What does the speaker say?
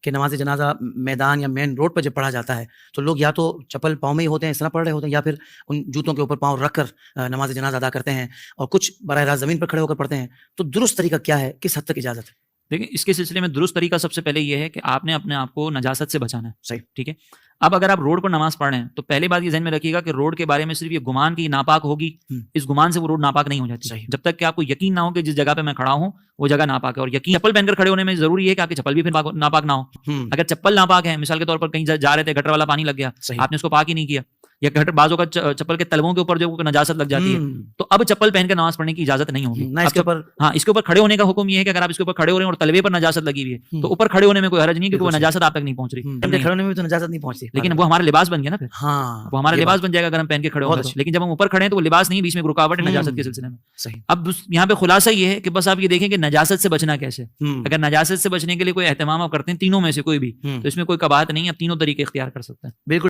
कि नमाज जनाजा मैदान या मेन रोड पर जब पढ़ा जाता है तो लोग या तो चप्पल पाँव में ही होते हैं, इस तरह पढ़ रहे होते हैं, या फिर उन जूतों के ऊपर पाँव रखकर नमाज जनाजा अदा करते हैं, और कुछ बराह रास्त ज़मीन पर खड़े होकर पढ़ते हैं। तो दुरुस्त तरीका क्या है, किस हद तक इजाज़त है? देखिए, इसके सिलसिले में दुरुस्त तरीका सबसे पहले ये है कि आपने अपने आप को नजासत से बचाना है। सही। ठीक है। अब अगर आप रोड पर नमाज पढ़ रहे हैं तो पहली बात ये ध्यान में रखिएगा कि रोड के बारे में सिर्फ ये गुमान की नापाक होगी, इस गुमान से वो रोड नापाक नहीं हो जाती। सही। जब तक कि आपको यकीन ना हो कि जिस जगह पे मैं खड़ा हूँ वो जगह नापाक है। और यकीन चप्पल पहनकर खड़े होने में जरूरी है कि आपकी चप्पल भी फिर नापाक ना हो। अगर चप्पल नापाक है, मिसाल के तौर पर कहीं जा रहे थे, गटर वाला पानी लग गया, आपने उसको पाक ही नहीं किया, या गटर बाजों का चप्पल के तलवों के ऊपर जो नजासत लग जाती है, तो अब चप्पल पहन के नमाज पढ़ने की इजाजत नहीं होगी। इसके ऊपर हाँ, इसके ऊपर खड़े होने का हुक्म ये है कि अगर आप इसके ऊपर खड़े हो रहे हैं और तलवे पर नजासत लगी हुई है तो ऊपर खड़े होने में कोई हर्ज नहीं, क्योंकि वो नजासत आप तक नहीं पहुंच रही। खड़े होने में तो नजासत नहीं पहुंचती, लेकिन वो हमारा लिबास बन गया ना फिर। हाँ, वो हमारा लिबास बन जाएगा अगर हम पहन के खड़े होंगे। लेकिन जब हम ऊपर खड़े हैं तो वो लिबास नहीं, बीच में रुकावट है नजासत के सिलसिले में। सही। अब यहाँ पे खुलासा ये है कि बस आप ये देखें कि नजासत से बचना कैसे। अगर नजासत से बचने के लिए कोई एहतमाम आप करते हैं तीनों में से कोई भी, तो इसमें कोई कबाहत नहीं है, आप तीनों तरीके इख्तियार कर सकते हैं। बिल्कुल।